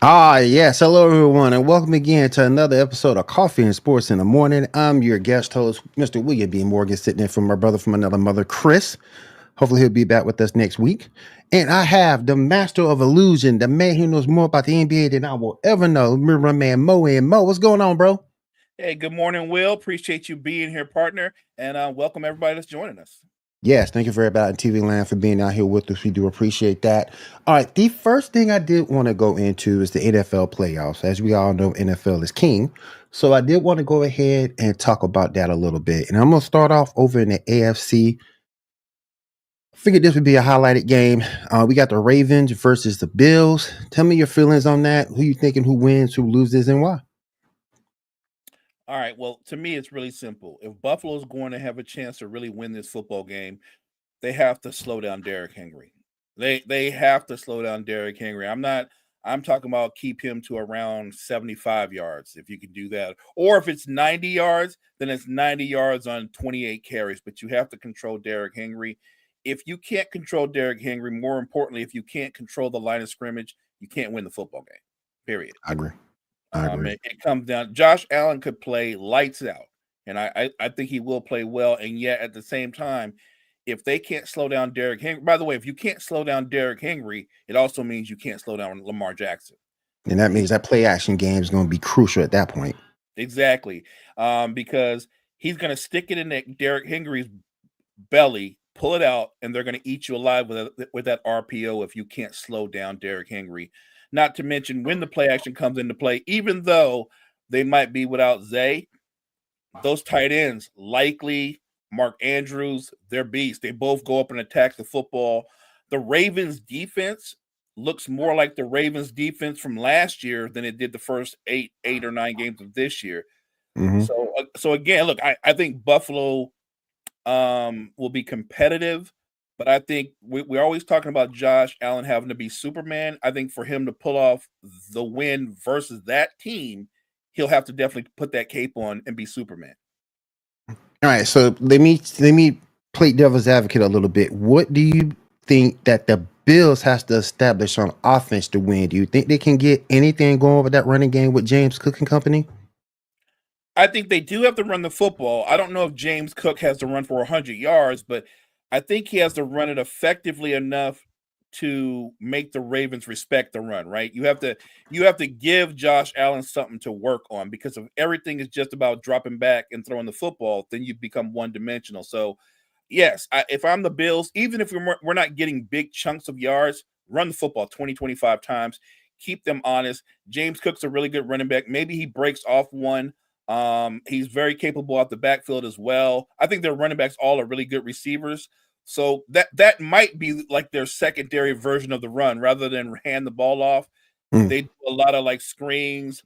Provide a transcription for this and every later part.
Yes. Hello, everyone, and welcome again to another episode of Coffee and Sports in the Morning. I'm your guest host, Mr. William B. Morgan, sitting in for my brother from another mother, Chris. Hopefully, he'll be back with us next week. And I have the master of illusion, the man who knows more about the NBA than I will ever know, my man Mo. And Mo, what's going on, bro? Hey, good morning, Will. Appreciate you being here, partner, and welcome everybody that's joining us. Yes, thank you for everybody in TV land for being out here with us. We do appreciate that. All right, the first thing I did want to go into is the NFL playoffs. As we all know, NFL is king. So I did want to go ahead and talk about that a little bit. And I'm going to start off over in the AFC. Figured this would be a highlighted game. We got the Ravens versus the Bills. Tell me your feelings on that. Who you thinking, who wins, who loses, and why? All right. Well, to me, it's really simple. If Buffalo's going to have a chance to really win this football game, they have to slow down Derrick Henry. They have to slow down Derrick Henry. I'm talking about keep him to around 75 yards if you can do that. Or if it's 90 yards, then it's 90 yards on 28 carries, but you have to control Derrick Henry. If you can't control Derrick Henry, more importantly, if you can't control the line of scrimmage, you can't win the football game. Period. I agree. I agree. It comes down. Josh Allen could play lights out, and I think he will play well. And yet, at the same time, if they can't slow down Derrick Henry, by the way, if you can't slow down Derrick Henry, it also means you can't slow down Lamar Jackson. And that means that play action game is going to be crucial at that point. Exactly, because he's going to stick it in Derrick Henry's belly, pull it out, and they're going to eat you alive with that RPO if you can't slow down Derrick Henry. Not to mention when the play action comes into play, even though they might be without Zay, those tight ends, Likely, Mark Andrews, they're beasts. They both go up and attack the football. The Ravens defense looks more like the Ravens defense from last year than it did the first eight or nine games of this year. Mm-hmm. So again, look, I think Buffalo will be competitive, but I think we're always talking about Josh Allen having to be Superman. I think for him to pull off the win versus that team, he'll have to definitely put that cape on and be Superman. All right, so let me play devil's advocate a little bit. What do you think that the Bills has to establish on offense to win? Do you think they can get anything going with that running game with James Cook and company? I think they do have to run the football. I don't know if James Cook has to run for 100 yards, but I think he has to run it effectively enough to make the Ravens respect the run, right? You have to give Josh Allen something to work on because if everything is just about dropping back and throwing the football, then you become one-dimensional. So, yes, if I'm the Bills, even if we're not getting big chunks of yards, run the football 20, 25 times, keep them honest. James Cook's a really good running back. Maybe he breaks off one. He's very capable at the backfield as well. I think their running backs all are really good receivers. So that might be like their secondary version of the run rather than hand the ball off. Mm. They do a lot of like screens,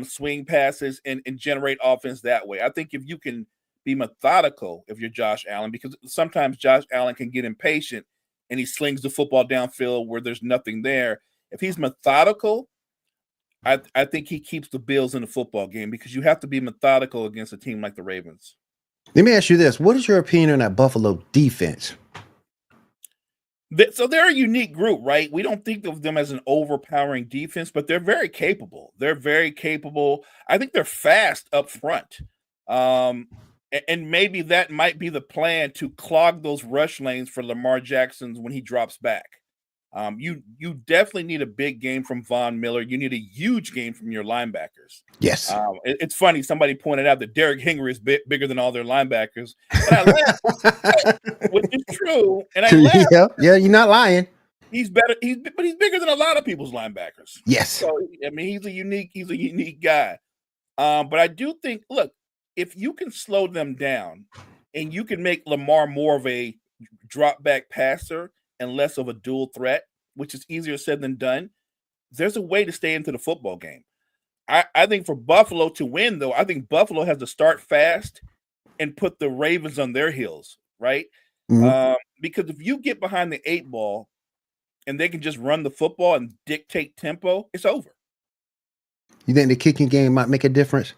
swing passes, and generate offense that way. I think if you can be methodical, if you're Josh Allen, because sometimes Josh Allen can get impatient and he slings the football downfield where there's nothing there. If he's methodical, I think he keeps the Bills in the football game because you have to be methodical against a team like the Ravens. Let me ask you this: what is your opinion on that Buffalo defense? So they're a unique group, right? We don't think of them as an overpowering defense, but they're very capable. They're very capable. I think they're fast up front. And maybe that might be the plan to clog those rush lanes for Lamar Jackson when he drops back. You definitely need a big game from Von Miller. You need a huge game from your linebackers. Yes. It's funny. Somebody pointed out that Derrick Henry is bigger than all their linebackers, and I laughed, which is true. And I laughed. Yeah, you're not lying. He's better. But he's bigger than a lot of people's linebackers. Yes. So I mean, he's a unique guy. But I do think, look, if you can slow them down, and you can make Lamar more of a drop back passer and less of a dual threat, which is easier said than done, there's a way to stay into the football game. I think for Buffalo to win, though, I think Buffalo has to start fast and put the Ravens on their heels, right? Mhm. Because if you get behind the eight ball and they can just run the football and dictate tempo, it's over. You think the kicking game might make a difference?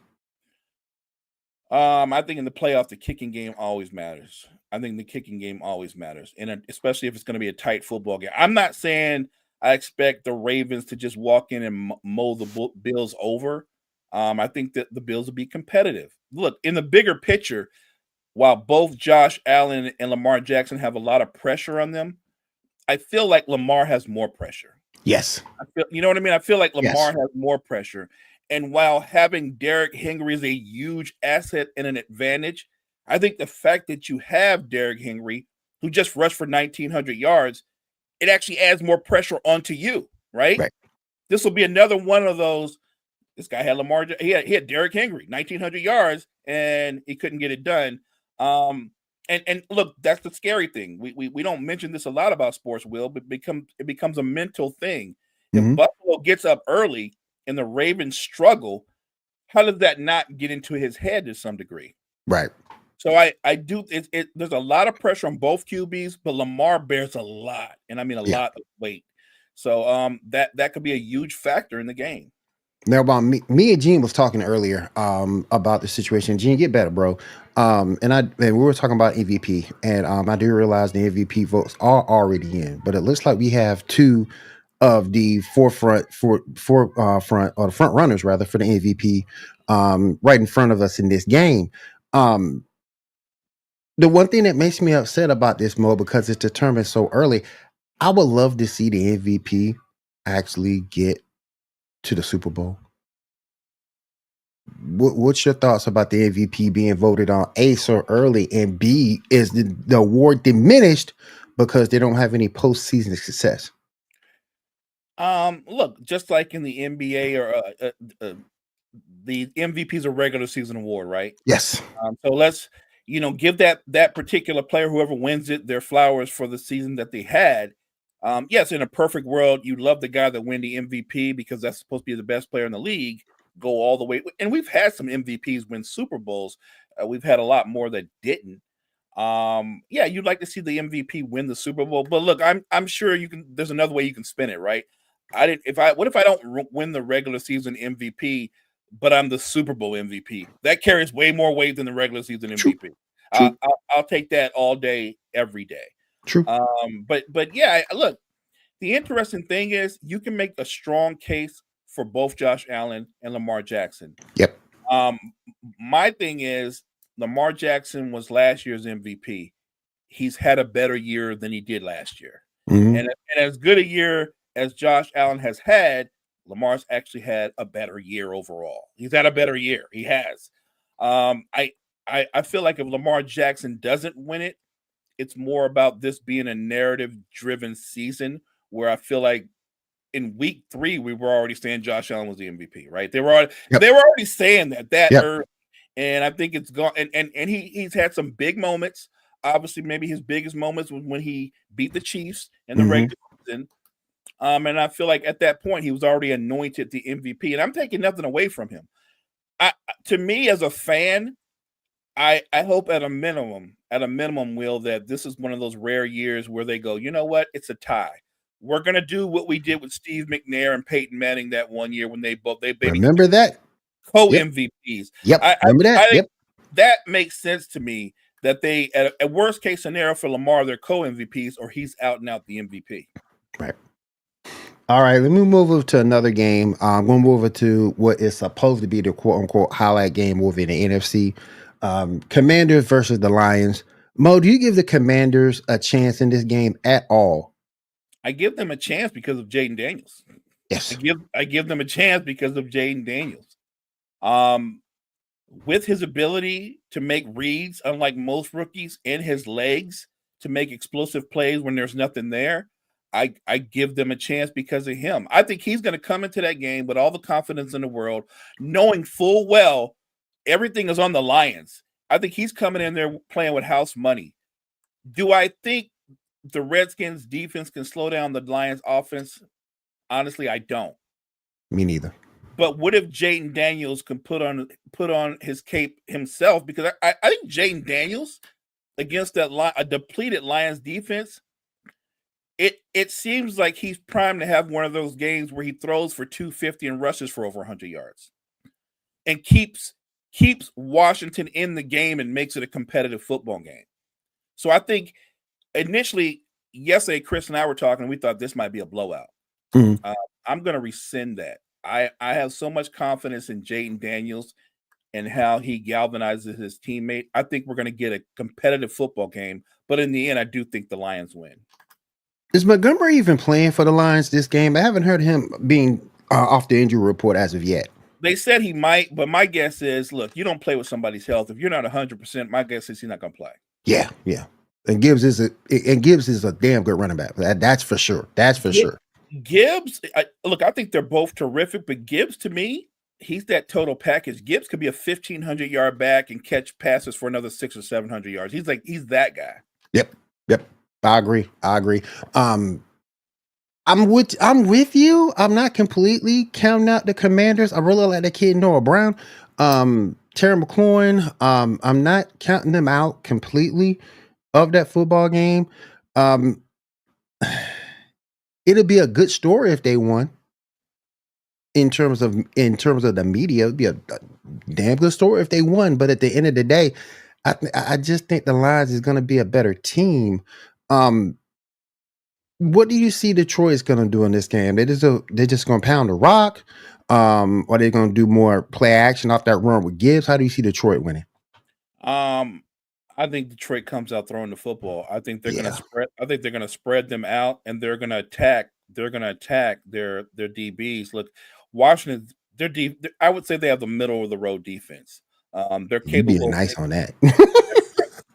I think in the playoff, the kicking game always matters. I think the kicking game always matters, and especially if it's going to be a tight football game. I'm not saying I expect the Ravens to just walk in and mow the Bills over. I think that the Bills will be competitive. Look, in the bigger picture, while both Josh Allen and Lamar Jackson have a lot of pressure on them, I feel like Lamar has more pressure. Yes. You know what I mean? I feel like Lamar Yes. has more pressure. And while having Derrick Henry is a huge asset and an advantage, I think the fact that you have Derrick Henry, who just rushed for 1,900 yards, it actually adds more pressure onto you, right? Right. This will be another one of those. This guy had Lamar. He had Derrick Henry, 1,900 yards, and he couldn't get it done. And look, that's the scary thing. We don't mention this a lot about sports, Will, but it becomes a mental thing. If Mhm. Buffalo gets up early and the Ravens struggle, how does that not get into his head to some degree? Right. So I do there's a lot of pressure on both QBs, but Lamar bears a lot, and I mean a Yeah. lot of weight. So that could be a huge factor in the game. Now, about me and Gene was talking earlier about the situation. Gene, get better, bro. And we were talking about MVP, and I do realize the MVP votes are already in, but it looks like we have two of the front or the front runners rather for the MVP right in front of us in this game. Um, the one thing that makes me upset about this, Mo, because it's determined so early, I would love to see the MVP actually get to the Super Bowl. What's your thoughts about the MVP being voted on A so early, and B is the award diminished because they don't have any postseason success? Look, just like in the NBA or the MVP is a regular season award, right? Yes. So let's give that particular player, whoever wins it, their flowers for the season that they had. Yes, in a perfect world, you love the guy that win the MVP because that's supposed to be the best player in the league. Go all the way, and we've had some MVPs win Super Bowls. We've had a lot more that didn't. Yeah, you'd like to see the MVP win the Super Bowl, but look, I'm sure you can. There's another way you can spin it, right? I didn't. What if I don't win the regular season MVP, but I'm the Super Bowl MVP? That carries way more weight than the regular season True. MVP. True. I'll take that all day, every day. True. But yeah, look, the interesting thing is you can make a strong case for both Josh Allen and Lamar Jackson. Yep. My thing is Lamar Jackson was last year's MVP. He's had a better year than he did last year. Mhm. And as good a year as Josh Allen has had, Lamar's actually had a better year overall. He's had a better year. He has. I feel like if Lamar Jackson doesn't win it, it's more about this being a narrative-driven season where I feel like in week 3 we were already saying Josh Allen was the MVP, right? They were already saying that Yep. early, and I think it's gone. And he's had some big moments. Obviously, maybe his biggest moments was when he beat the Chiefs in the Mhm. regular season. And I feel like at that point he was already anointed the MVP, and I'm taking nothing away from him. To me as a fan, I hope at a minimum, Will, that this is one of those rare years where they go, you know what, it's a tie. We're gonna do what we did with Steve McNair and Peyton Manning that one year when they Remember that? co Yep. MVPs. Yep. I Remember that? think Yep. that makes sense to me that they at worst case scenario for Lamar, they're co MVPs or he's out and out the MVP. Right. All right, let me move over to another game. I'm going to move over to what is supposed to be the quote unquote highlight game over in the NFC. Commanders versus the Lions. Mo, do you give the Commanders a chance in this game at all? I give them a chance because of Jaden Daniels. Yes. I give them a chance because of Jaden Daniels. With his ability to make reads, unlike most rookies, and his legs to make explosive plays when there's nothing there, I give them a chance because of him. I think he's going to come into that game with all the confidence in the world, knowing full well everything is on the Lions. I think he's coming in there playing with house money. Do I think the Redskins defense can slow down the Lions offense? Honestly, I don't. Me neither. But what if Jaden Daniels can put on his cape himself? Because I think Jaden Daniels against a depleted Lions defense, it seems like he's primed to have one of those games where he throws for 250 and rushes for over 100 yards, and keeps Washington in the game and makes it a competitive football game. So I think initially, yesterday, Chris and I were talking, and we thought this might be a blowout. Mhm. I'm going to rescind that. I have so much confidence in Jayden Daniels and how he galvanizes his teammate. I think we're going to get a competitive football game, but in the end, I do think the Lions win. Is Montgomery even playing for the Lions this game? I haven't heard him being off the injury report as of yet. They said he might, but my guess is, look, you don't play with somebody's health. If you're not 100%, my guess is he's not going to play. Yeah. And Gibbs is a damn good running back. That's for sure. That's for sure. Gibbs, I think they're both terrific, but Gibbs, to me, he's that total package. Gibbs could be a 1,500-yard back and catch passes for another 600 or 700 yards. He's that guy. Yep. I agree. I'm with you. I'm not completely counting out the Commanders. I really like the kid Noah Brown. Terry McLaurin. I'm not counting them out completely of that football game. It'll be a good story if they won. In terms of the media, it'd be a damn good story if they won. But at the end of the day, I just think the Lions is going to be a better team. What do you see Detroit is going to do in this game? They're just going to pound the rock. Are they going to do more play action off that run with Gibbs? How do you see Detroit winning? I think Detroit comes out throwing the football. I think they're going to spread. I think they're going to spread them out, and they're going to attack. They're going to attack their DBs. Look, Washington, I would say they have the middle of the road defense. They're capable. You're being nice on that.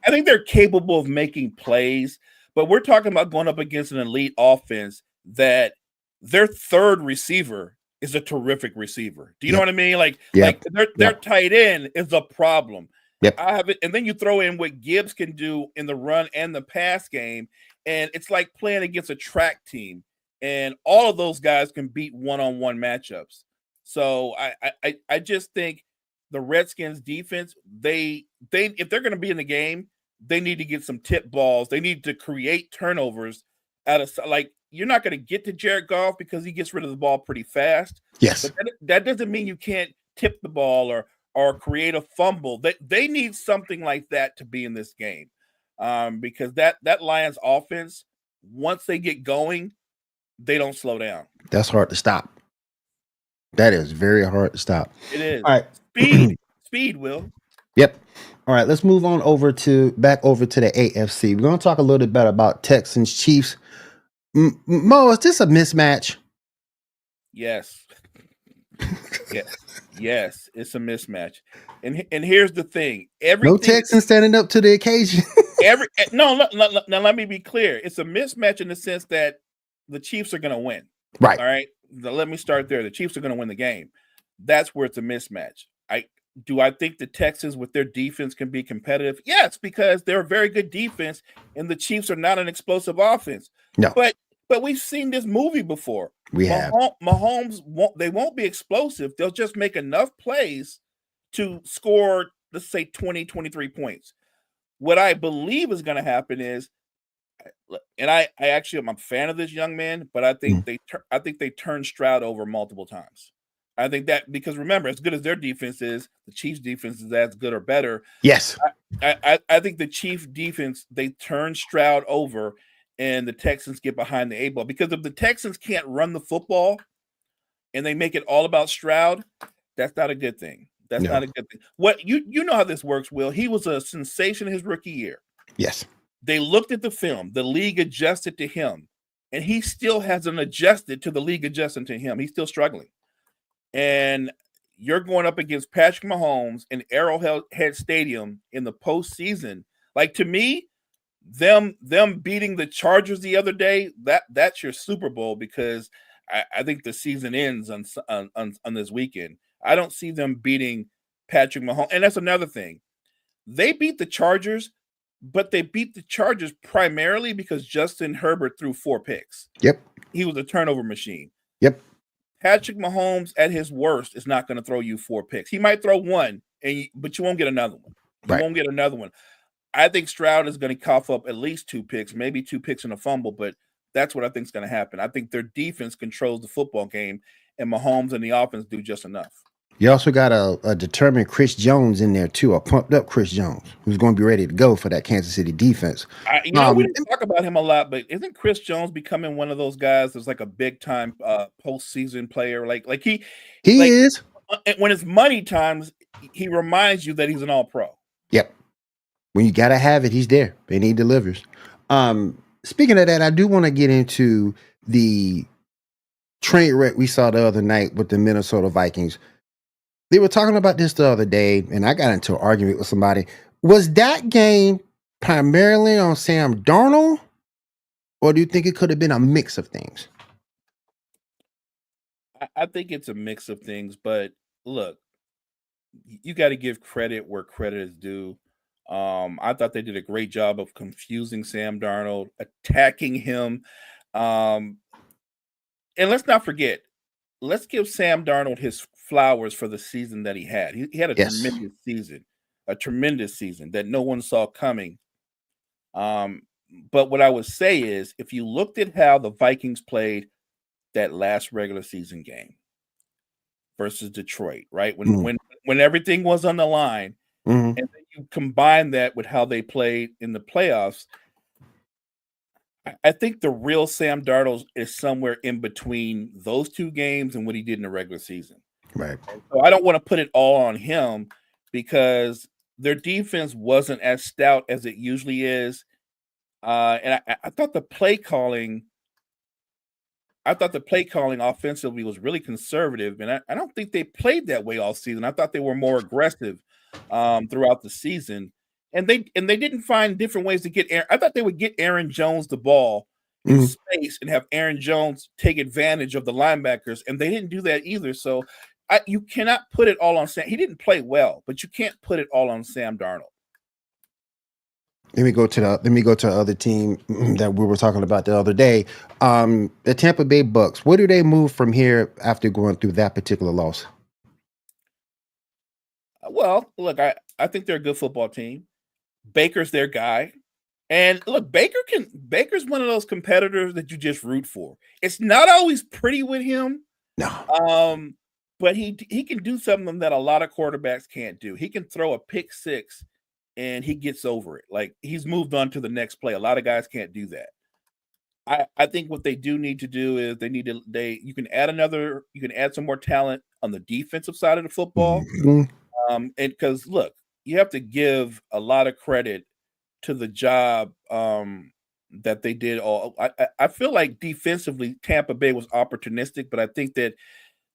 I think they're capable of making plays, but we're talking about going up against an elite offense that their third receiver is a terrific receiver. Do you know what I mean? Like their tight end is a problem. Yep. I have it, and then you throw in what Gibbs can do in the run and the pass game, and it's like playing against a track team. And all of those guys can beat one-on-one matchups. So I just think the Redskins defense, they if they're going to be in the game, they need to get some tip balls. They need to create turnovers out of, like, you're not going to get to Jared Goff because he gets rid of the ball pretty fast. Yes. But that doesn't mean you can't tip the ball or create a fumble. They need something like that to be in this game. Because that Lions offense, once they get going, they don't slow down. That's hard to stop. That is very hard to stop. It is. All right. Speed, Will. Yep. All right, let's move on back over to the AFC. We're going to talk a little bit about Texans Chiefs. Mo, is this a mismatch? Yes. Yes, it's a mismatch. And here's the thing. No Texans standing up to the occasion. Now let me be clear. It's a mismatch in the sense that the Chiefs are going to win. Right. All right. Let me start there. The Chiefs are going to win the game. That's where it's a mismatch. I think the Texans with their defense can be competitive? Yes, because they're a very good defense, and the Chiefs are not an explosive offense. No. But we've seen this movie before. Mahomes won't be explosive. They'll just make enough plays to score, let's say, 20, 23 points. What I believe is going to happen is, and I actually am a fan of this young man, but I think they turn Stroud over multiple times. I think that, because remember, as good as their defense is, the Chiefs' defense is as good or better. Yes. I think the Chiefs' defense, they turn Stroud over, and the Texans get behind the 8 ball. Because if the Texans can't run the football and they make it all about Stroud, that's not a good thing. That's not a good thing. What you know how this works, Will. He was a sensation his rookie year. Yes. They looked at the film. The league adjusted to him, and he still hasn't adjusted to the league adjusting to him. He's still struggling. And you're going up against Patrick Mahomes in Arrowhead Stadium in the postseason. Like, to me, them beating the Chargers the other day, that's your Super Bowl, because I think the season ends on this weekend. I don't see them beating Patrick Mahomes. And that's another thing. They beat the Chargers, but they beat the Chargers primarily because Justin Herbert threw 4 picks. Yep. He was a turnover machine. Yep. Patrick Mahomes at his worst is not going to throw you 4 picks. He might throw one, but you won't get another one. You won't get another one. I think Stroud is going to cough up at least 2 picks, maybe 2 picks and a fumble, but that's what I think is going to happen. I think their defense controls the football game, and Mahomes and the offense do just enough. You also got a determined Chris Jones in there too, a pumped up Chris Jones who's going to be ready to go for that Kansas City defense. We didn't talk about him a lot, but isn't Chris Jones becoming one of those guys that's like a big time postseason player? Like he He like is. when it's money times, he reminds you that he's an all pro. Yep. When you gotta have it, he's there and he delivers. Speaking of that, I do want to get into the train wreck we saw the other night with the Minnesota Vikings. They were talking about this the other day, and I got into an argument with somebody. Was that game primarily on Sam Darnold, or do you think it could have been a mix of things? I think it's a mix of things, but look, you got to give credit where credit is due. I thought they did a great job of confusing Sam Darnold, attacking him. And let's not forget, let's give Sam Darnold his flowers for the season that he had. He had Yes. a tremendous season that no one saw coming. But what I would say is, if you looked at how the Vikings played that last regular season game versus Detroit, right? When everything was on the line, Mm-hmm. and then you combine that with how they played in the playoffs, I think the real Sam Darnold is somewhere in between those two games and what he did in the regular season. Right. So I don't want to put it all on him because their defense wasn't as stout as it usually is. And I thought the play calling offensively was really conservative, and I don't think they played that way all season. I thought they were more aggressive throughout the season, and they didn't find different ways to get Aaron. I thought they would get Aaron Jones the ball in space and have Aaron Jones take advantage of the linebackers, and they didn't do that either. So you cannot put it all on Sam. He didn't play well, but you can't put it all on Sam Darnold. Let me go to the other team that we were talking about the other day. The Tampa Bay Bucks. Where do they move from here after going through that particular loss? Well, look, I think they're a good football team. Baker's their guy. And look, Baker's one of those competitors that you just root for. It's not always pretty with him. No. But he can do something that a lot of quarterbacks can't do. He can throw a pick six and he gets over it. Like he's moved on to the next play. A lot of guys can't do that. I think what they do need to do is you can add some more talent on the defensive side of the football. And because look, you have to give a lot of credit to the job that they did. I feel like defensively, Tampa Bay was opportunistic, but I think that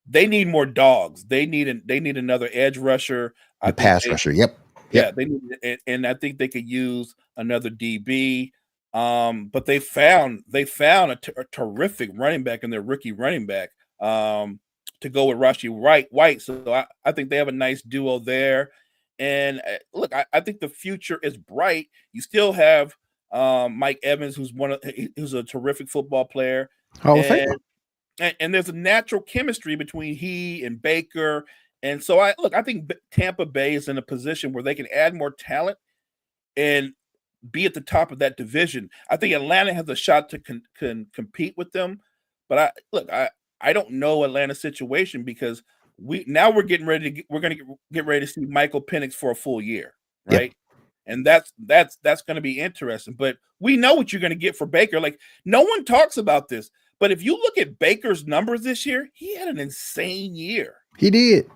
they need more dogs. They need another edge rusher. A pass rusher. Yep. Yeah, they need it, and I think they could use another DB. But they found a terrific running back in their rookie running back to go with Rashi White. So I think they have a nice duo there. And look, I think the future is bright. You still have Mike Evans, who's a terrific football player. And there's a natural chemistry between he and Baker. And so I think Tampa Bay is in a position where they can add more talent and be at the top of that division. I think Atlanta has a shot to compete with them. But I don't know Atlanta's situation because we're going to get ready to see Michael Penix for a full year, right? Yep. And that's going to be interesting. But we know what you're going to get for Baker. Like no one talks about this, but if you look at Baker's numbers this year, he had an insane year. He did.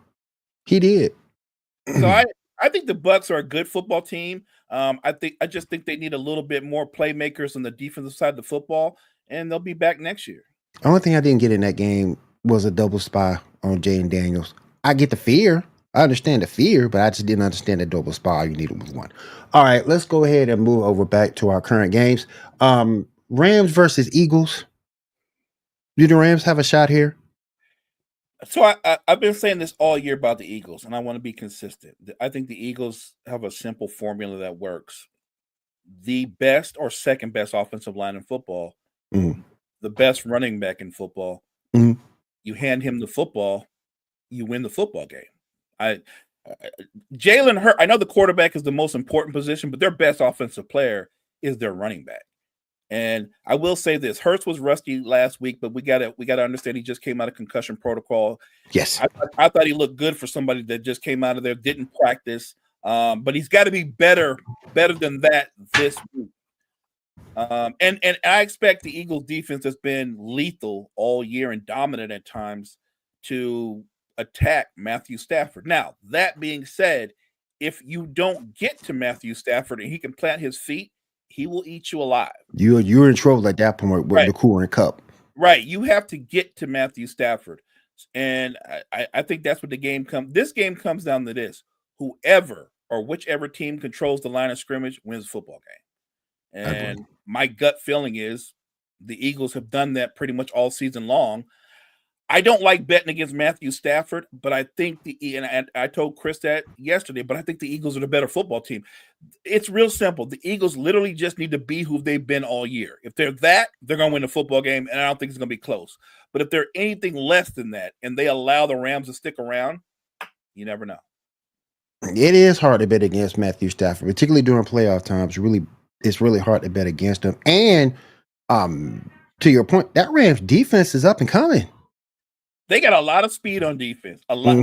So I think the Bucks are a good football team. I just think they need a little bit more playmakers on the defensive side of the football, and they'll be back next year. The only thing I didn't get in that game was a double spy on Jaden Daniels. I get the fear. I understand the fear, but I just didn't understand the double spy. All you needed was one. All right, let's go ahead and move over back to our current games. Rams versus Eagles. Do the Rams have a shot here? So I've been saying this all year about the Eagles, and I want to be consistent. I think the Eagles have a simple formula that works. The best or second best offensive line in football, the best running back in football. You hand him the football, you win the football game. Jalen Hurts, I know the quarterback is the most important position, but their best offensive player is their running back. And I will say this: Hurts was rusty last week, but we gotta understand he just came out of concussion protocol. Yes. I thought he looked good for somebody that just came out of there, didn't practice. But he's got to be better than that this week. And I expect the Eagles defense has been lethal all year and dominant at times to attack Matthew Stafford. Now, that being said, if you don't get to Matthew Stafford and he can plant his feet, he will eat you alive. You're in trouble at that point with the Cooler Cup. Right. You have to get to Matthew Stafford. And I think that's what the game comes. This game comes down to this: whoever or whichever team controls the line of scrimmage wins the football game. And my gut feeling is the Eagles have done that pretty much all season long. I don't like betting against Matthew Stafford, but I think and I told Chris that yesterday, but I think the Eagles are the better football team. It's real simple. The Eagles literally just need to be who they've been all year. If they're that, they're going to win the football game, and I don't think it's going to be close. But if they're anything less than that and they allow the Rams to stick around, you never know. It is hard to bet against Matthew Stafford, particularly during playoff times. It's really hard to bet against him. And to your point, that Rams defense is up and coming. They got a lot of speed on defense, a lot,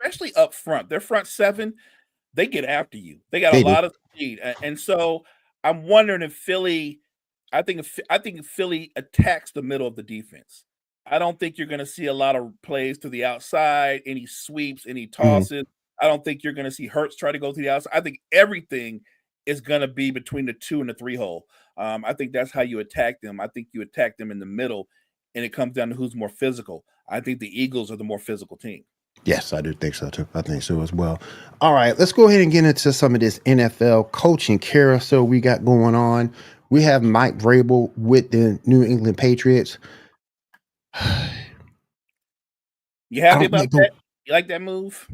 especially up front. Their front seven, they get after you. They got a lot of speed, and so I'm wondering if Philly. I think Philly attacks the middle of the defense. I don't think you're going to see a lot of plays to the outside, any sweeps, any tosses. I don't think you're going to see Hurts try to go to the outside. I think everything is going to be between the 2 and the 3 hole. I think that's how you attack them. I think you attack them in the middle, and it comes down to who's more physical. I think the Eagles are the more physical team. Yes, I do think so too. I think so as well. All right, let's go ahead and get into some of this NFL coaching carousel we got going on. We have Mike Vrabel with the New England Patriots. You happy about that? You like that move?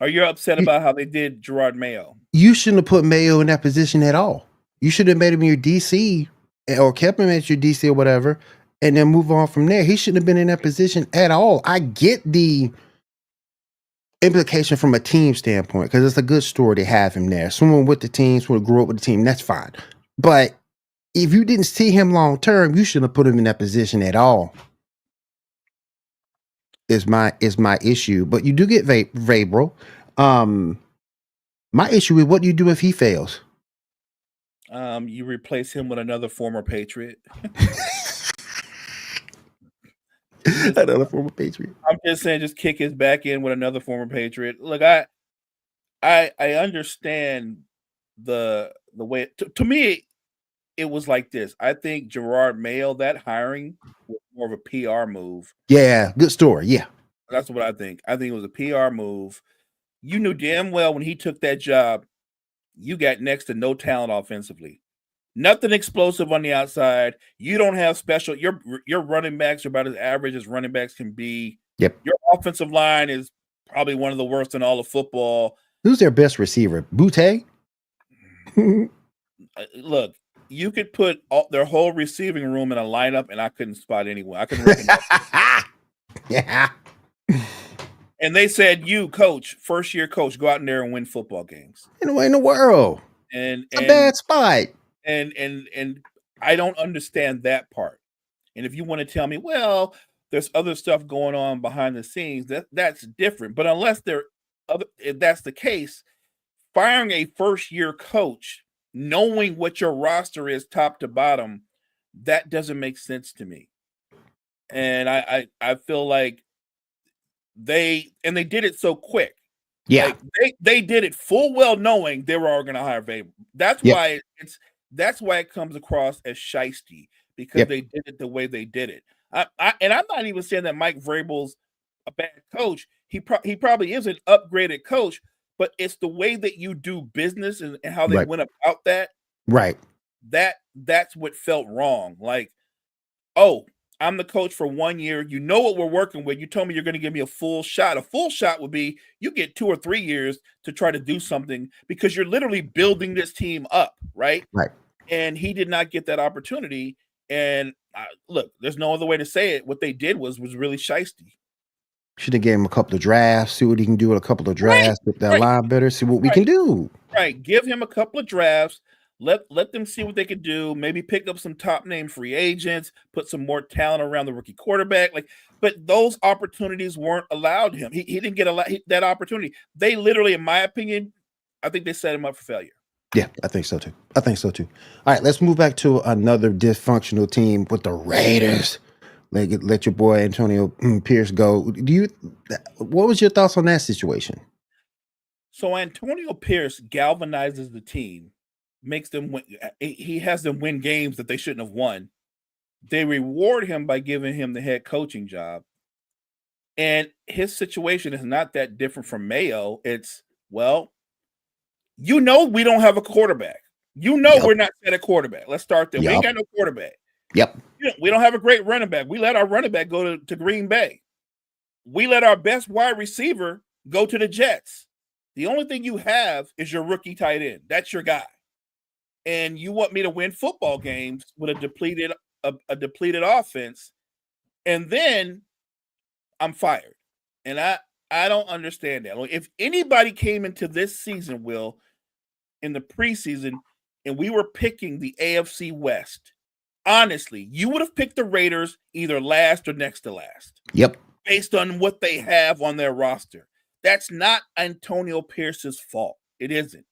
Or you're upset about how they did Gerard Mayo? You shouldn't have put Mayo in that position at all. You should have made him your DC or kept him at your DC or whatever, and then move on from there. He shouldn't have been in that position at all. I get the implication from a team standpoint because it's a good story to have him there. Someone with the team, someone who grew up with the team, that's fine. But if you didn't see him long term, you shouldn't have put him in that position at all. Is my issue. But you do get Vrabel. My issue is, what do you do if he fails? You replace him with another former Patriot. Another former Patriot. I'm just saying, just kick his back in with another former Patriot. Look, I understand the way. To me, it was like this. I think Gerard Mayo, that hiring was more of a PR move. Yeah, good story. Yeah, that's what I think. I think it was a PR move. You knew damn well when he took that job, you got next to no talent offensively. Nothing explosive on the outside. You don't have special. Your running backs are about as average as running backs can be. Yep. Your offensive line is probably one of the worst in all of football. Who's their best receiver? Butte? Look, you could put their whole receiving room in a lineup, and I couldn't spot anyone. I couldn't recognize. Yeah. And they said, "You, coach, first-year coach, go out in there and win football games." In the world, and a bad spot. And I don't understand that part. And if you want to tell me, well, there's other stuff going on behind the scenes, that's different. But unless if that's the case, firing a first-year coach, knowing what your roster is top to bottom, that doesn't make sense to me. And I feel like they did it so quick. Yeah, like they did it full well knowing they were all going to hire Vrabel. That's why it comes across as shiesty, because they did it the way they did it. And I'm not even saying that Mike Vrabel's a bad coach. He probably is an upgraded coach, but it's the way that you do business and how they went about that. Right. That's what felt wrong. Like, oh, I'm the coach for 1 year. You know what we're working with. You told me you're going to give me a full shot. A full shot would be you get 2 or 3 years to try to do something, because you're literally building this team up, right? Right. And he did not get that opportunity. And look, there's no other way to say it. What they did was really shiesty. Should have gave him a couple of drafts, see what he can do with a couple of drafts, get that line better, see what we can do. Right. Give him a couple of drafts. Let them see what they could do. Maybe pick up some top name free agents, put some more talent around the rookie quarterback. But those opportunities weren't allowed him. He didn't get that opportunity. They literally, in my opinion, I think they set him up for failure. Yeah, I think so too. All right, let's move back to another dysfunctional team with the Raiders. Let your boy Antonio Pierce go. What was your thoughts on that situation? So Antonio Pierce galvanizes the team, makes them win. He has them win games that they shouldn't have won. They reward him by giving him the head coaching job. And his situation is not that different from Mayo. It's, well, we don't have a quarterback. We're not set at quarterback. Let's start there. We ain't got no quarterback. Yep. We don't have a great running back. We let our running back go to Green Bay. We let our best wide receiver go to the Jets. The only thing you have is your rookie tight end. That's your guy. And you want me to win football games with a depleted offense, and then I'm fired. And I don't understand that. If anybody came into this season, Will, in the preseason, and we were picking the AFC West, honestly, you would have picked the Raiders either last or next to last. Yep. Based on what they have on their roster. That's not Antonio Pierce's fault. It isn't.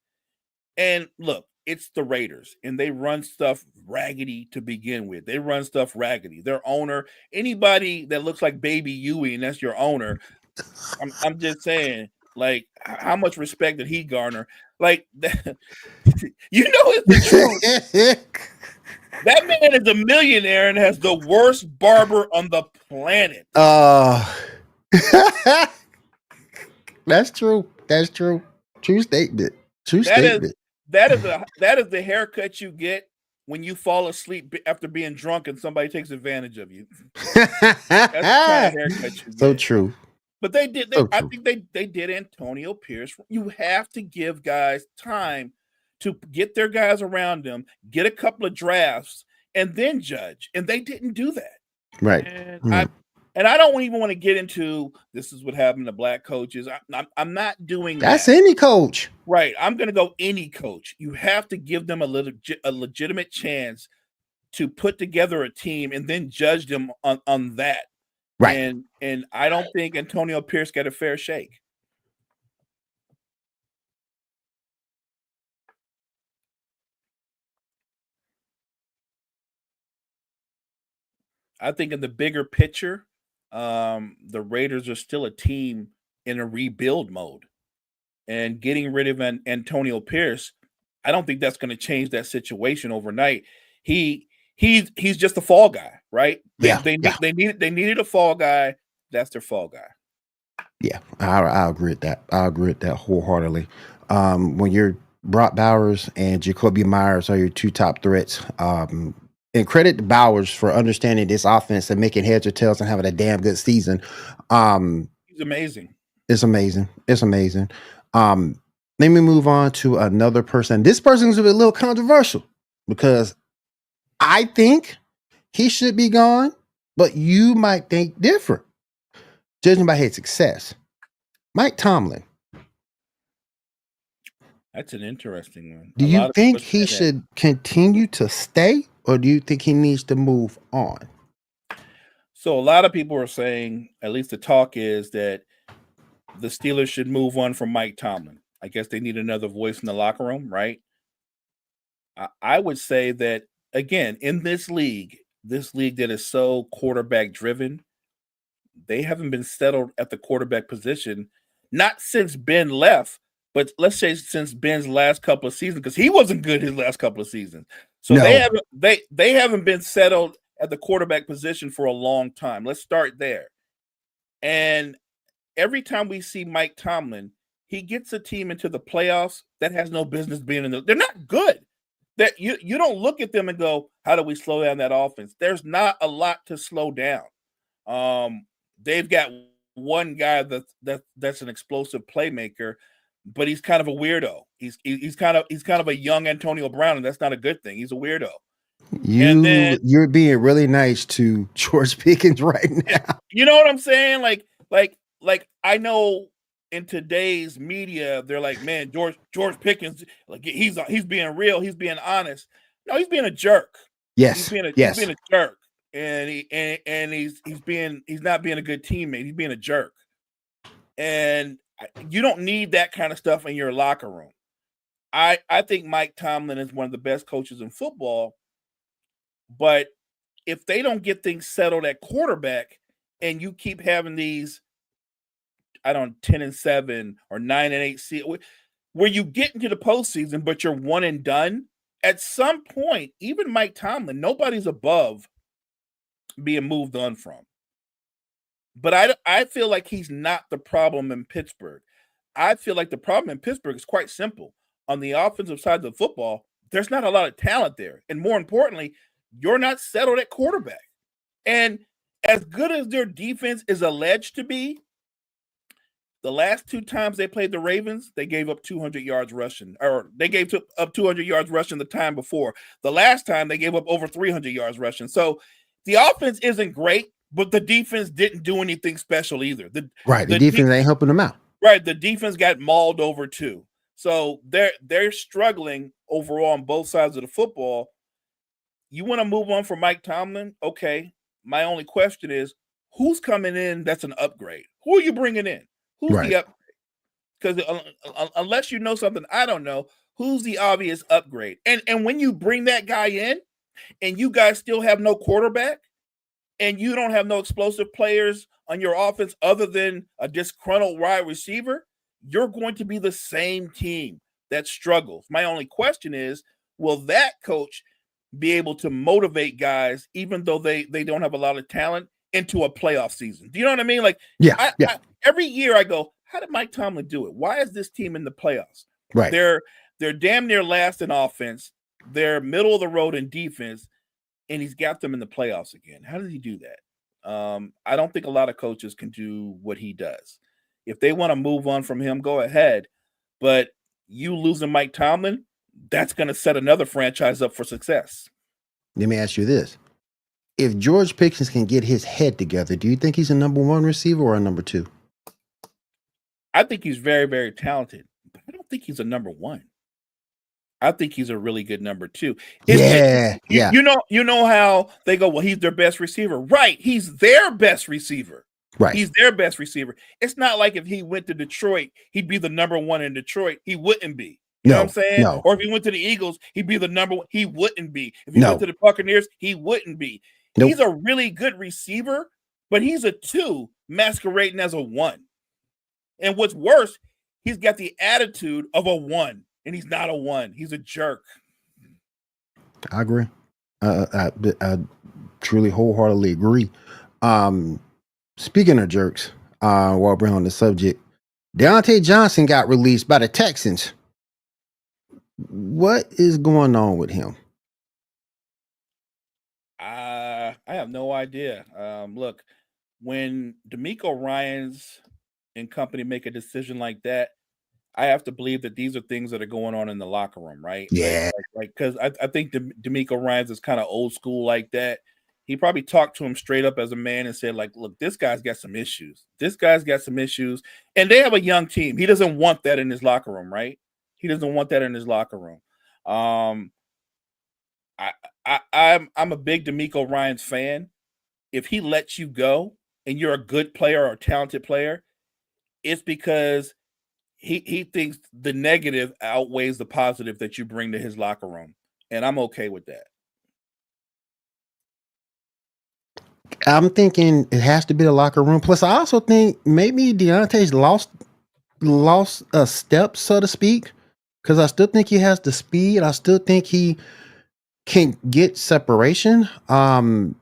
And look, it's the Raiders, and they run stuff raggedy to begin with. They run stuff raggedy. Their owner, anybody that looks like Baby Huey, and that's your owner, I'm just saying, like, how much respect did he garner? Like, it's the truth. That man is a millionaire and has the worst barber on the planet. That's true. True statement. That is the haircut you get when you fall asleep after being drunk and somebody takes advantage of you. That's the kind of haircut you get. So true. But I think they did Antonio Pierce. You have to give guys time to get their guys around them, get a couple of drafts, and then judge. And they didn't do that. Right. And I don't even want to get into this is what happened to black coaches. I'm not doing that. That's any coach. Right. I'm going to go any coach. You have to give them a legitimate chance to put together a team and then judge them on that. Right. And I don't think Antonio Pierce got a fair shake. I think in the bigger picture, the Raiders are still a team in a rebuild mode, and getting rid of Antonio Pierce, I don't think that's going to change that situation overnight. He's just a fall guy, right? They needed a fall guy. That's their fall guy. Yeah, I agree with that. I agree with that wholeheartedly. When you're Brock Bowers and Jacoby Myers are your two top threats, and credit to Bowers for understanding this offense and making heads or tails and having a damn good season. He's amazing. It's amazing. Let me move on to another person. This person's a little controversial because I think he should be gone, but you might think different. Judging by his success, Mike Tomlin. That's an interesting one. Do you think he should continue to stay, or do you think he needs to move on? So a lot of people are saying, at least the talk is that the Steelers should move on from Mike Tomlin. I guess they need another voice in the locker room, right? I would say that, again, in this league that is so quarterback driven, they haven't been settled at the quarterback position, not since Ben left, but let's say since Ben's last couple of seasons, because he wasn't good his last couple of seasons. So they haven't been settled at the quarterback position for a long time. Let's start there. And every time we see Mike Tomlin, he gets a team into the playoffs that has no business being in they're not good. That you don't look at them and go, how do we slow down that offense? There's not a lot to slow down. They've got one guy that's an explosive playmaker, but he's kind of a weirdo. He's kind of a young Antonio Brown, and that's not a good thing. He's a weirdo. You're being really nice to George Pickens right now. You know what I'm saying? Like I know in today's media, they're like, man, George Pickens, like he's being real, he's being honest. No, he's being a jerk. He's Yes. being a Yes. jerk, and he's not being a good teammate. He's being a jerk, and you don't need that kind of stuff in your locker room. I think Mike Tomlin is one of the best coaches in football, but if they don't get things settled at quarterback, and you keep having these, 10-7 or 9-8 where you get into the postseason, but you're one and done. At some point, even Mike Tomlin, nobody's above being moved on from. But I feel like he's not the problem in Pittsburgh. I feel like the problem in Pittsburgh is quite simple. On the offensive side of the football, there's not a lot of talent there. And more importantly, you're not settled at quarterback. And as good as their defense is alleged to be, the last 2 times they played the Ravens, they gave up 200 yards rushing, or they gave up 200 yards rushing the time before. The last time they gave up over 300 yards rushing. So the offense isn't great, but the defense didn't do anything special either. The defense ain't helping them out. Right, the defense got mauled over too. So they're struggling overall on both sides of the football. You want to move on from Mike Tomlin? Okay. My only question is, who's coming in that's an upgrade? Who are you bringing in? Who's the upgrade? Because unless you know something I don't know, who's the obvious upgrade? And when you bring that guy in and you guys still have no quarterback and you don't have no explosive players on your offense other than a disgruntled wide receiver, you're going to be the same team that struggles. My only question is, will that coach be able to motivate guys, even though they don't have a lot of talent, into a playoff season? Do you know what I mean? Like, yeah. Every year I go, how did Mike Tomlin do it? Why is this team in the playoffs? Right. They're damn near last in offense. They're middle of the road in defense, and he's got them in the playoffs again. How did he do that? I don't think a lot of coaches can do what he does. If they want to move on from him, go ahead. But you losing Mike Tomlin, that's going to set another franchise up for success. Let me ask you this. If George Pickens can get his head together, do you think he's a number 1 receiver or a number 2? I think he's very, very talented, but I don't think he's a number 1. I think he's a really good number 2. You know how they go, well, he's their best receiver. Right. He's their best receiver. Right. He's their best receiver. It's not like if he went to Detroit, he'd be the number 1 in Detroit. He wouldn't be. You know what I'm saying? No. Or if he went to the Eagles, he'd be the number 1. He wouldn't be. If he went to the Buccaneers, he wouldn't be. Nope. He's a really good receiver, but he's a 2 masquerading as a 1. And what's worse, he's got the attitude of a 1, and he's not a 1. He's a jerk. I agree. I truly wholeheartedly agree. Speaking of jerks, while we're on the subject, Deontay Johnson got released by the Texans. What is going on with him? I have no idea. Look, when DeMeco Ryans and company make a decision like that, I have to believe that these are things that are going on in the locker room, right? Yeah. Because I think DeMeco Ryans is kind of old school like that. He probably talked to him straight up as a man and said, like, look, this guy's got some issues. This guy's got some issues. And they have a young team. He doesn't want that in his locker room, right? He doesn't want that in his locker room. I'm a big DeMeco Ryans fan. If he lets you go and you're a good player or a talented player, it's because he thinks the negative outweighs the positive that you bring to his locker room. And I'm okay with that. I'm thinking it has to be the locker room. Plus, I also think maybe Deontay's lost a step, so to speak, because I still think he has the speed. I still think he can get separation. But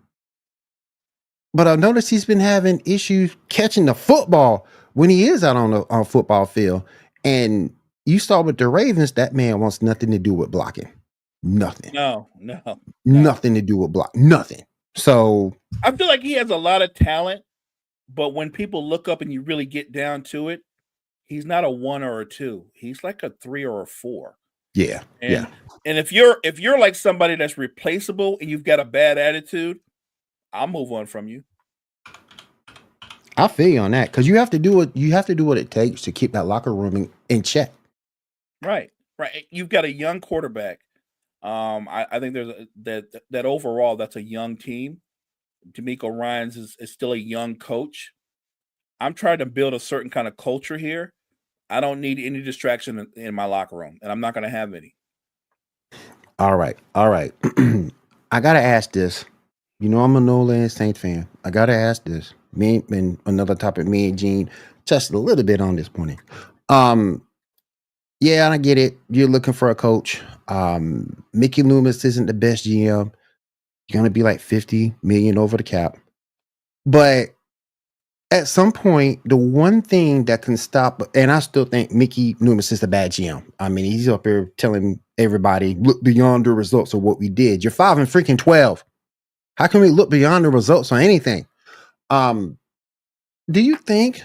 I've noticed he's been having issues catching the football when he is out on football field. And you saw with the Ravens, that man wants nothing to do with blocking. Nothing. No. Nothing to do with block. Nothing. So I feel like he has a lot of talent, but when people look up and you really get down to it, he's not a 1 or a 2. He's like a 3 or a 4. Yeah. And if you're like somebody that's replaceable and you've got a bad attitude, I'll move on from you. I feel you on that because you have to do what it takes to keep that locker room in check. Right. You've got a young quarterback. I think that overall that's a young team. D'Amico Ryans is still a young coach. I'm trying to build a certain kind of culture here. I don't need any distraction in my locker room, and I'm not going to have any. All right. I gotta ask this. You know I'm a Nolan Saints fan. I gotta ask this. Me and another topic. Me and Gene touched a little bit on this morning. Um, yeah, I get it. You're looking for a coach. Mickey Loomis isn't the best GM. You're gonna be like 50 million over the cap. But at some point, the one thing that can stop, and I still think Mickey Loomis is the bad GM. I mean, he's up here telling everybody, look beyond the results of what we did. You're 5 and freaking 12. How can we look beyond the results on anything? Um, do you think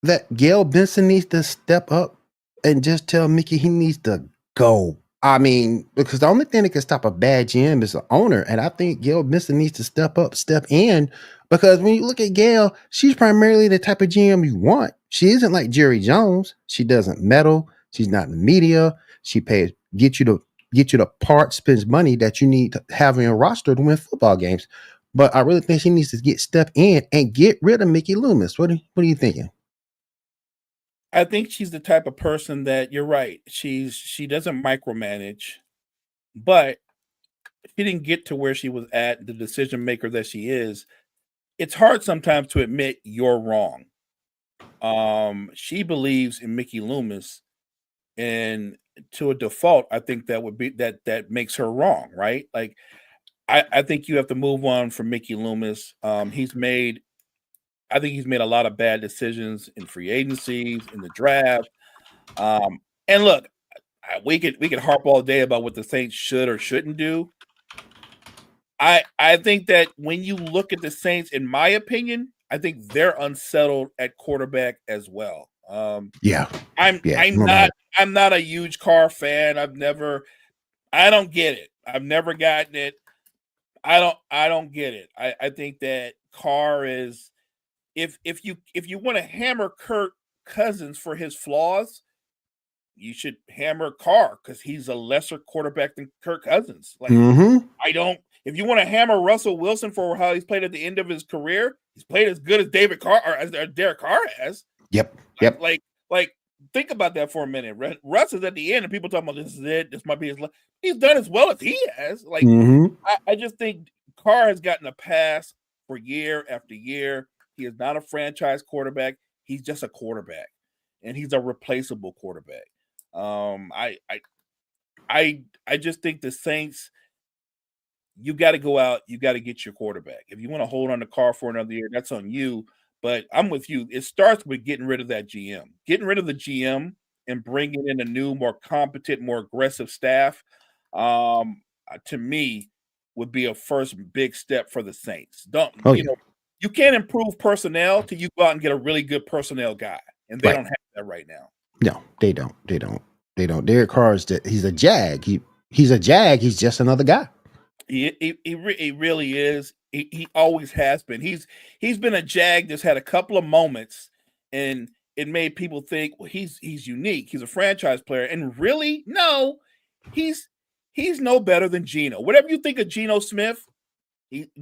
that Gail Benson needs to step up and just tell Mickey he needs to go? I mean, because the only thing that can stop a bad GM is the owner. And I think Gail Benson needs to step in. Because when you look at Gail, she's primarily the type of GM you want. She isn't like Jerry Jones. She doesn't meddle. She's not in the media. She pays, get you the parts, spends money that you need to have in your roster to win football games. But I really think she needs to step in and get rid of Mickey Loomis. What are you thinking? I think she's the type of person that you're right. She doesn't micromanage, but she didn't get to where she was at, the decision maker that she is. It's hard sometimes to admit you're wrong. She believes in Mickey Loomis, and to a default, I think that would be that makes her wrong, right? Like I think you have to move on from Mickey Loomis. I think he's made a lot of bad decisions in free agencies, in the draft. And look, we could harp all day about what the Saints should or shouldn't do. I think that when you look at the Saints, in my opinion, I think they're unsettled at quarterback as well. Yeah. I'm not a huge Carr fan. I don't get it. I've never gotten it. I don't get it. I think that Carr is, if you want to hammer Kirk Cousins for his flaws, you should hammer Carr because he's a lesser quarterback than Kirk Cousins. Like if you want to hammer Russell Wilson for how he's played at the end of his career, he's played as good as David Carr or as Derek Carr has. Yep. Like think about that for a minute. Russ is at the end, and people talking about this is it. This might be his. He's done as well as he has. Like I just think Carr has gotten a pass for year after year. He is not a franchise quarterback. He's just a quarterback, and he's a replaceable quarterback. I just think the Saints, you got to go out. You got to get your quarterback. If you want to hold on to Carr for another year, that's on you. But I'm with you. It starts with getting rid of that GM, getting rid of the GM, and bringing in a new, more competent, more aggressive staff. To me, would be a first big step for the Saints. You can't improve personnel till you go out and get a really good personnel guy, and they don't have that right now. No, they don't. Derek Carr he's a Jag. He's a Jag. He's just another guy. He really is. He always has been. He's been a Jag that's had a couple of moments, and it made people think, well, he's unique. He's a franchise player, and really, no, he's no better than Geno. Whatever you think of Geno Smith,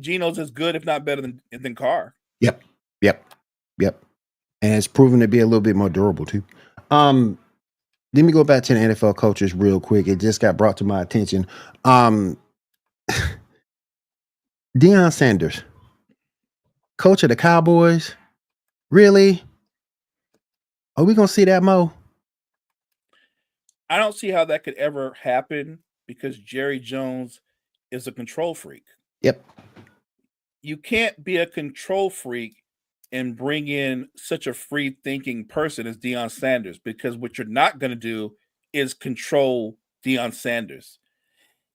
Geno's as good, if not better than Carr. Yep. And it's proven to be a little bit more durable too. Let me go back to the NFL coaches real quick. It just got brought to my attention. Deion Sanders, coach of the Cowboys. Really? Are we gonna see that, Mo? I don't see how that could ever happen because Jerry Jones is a control freak. Yep. You can't be a control freak and bring in such a free thinking person as Deion Sanders, because what you're not going to do is control Deion Sanders.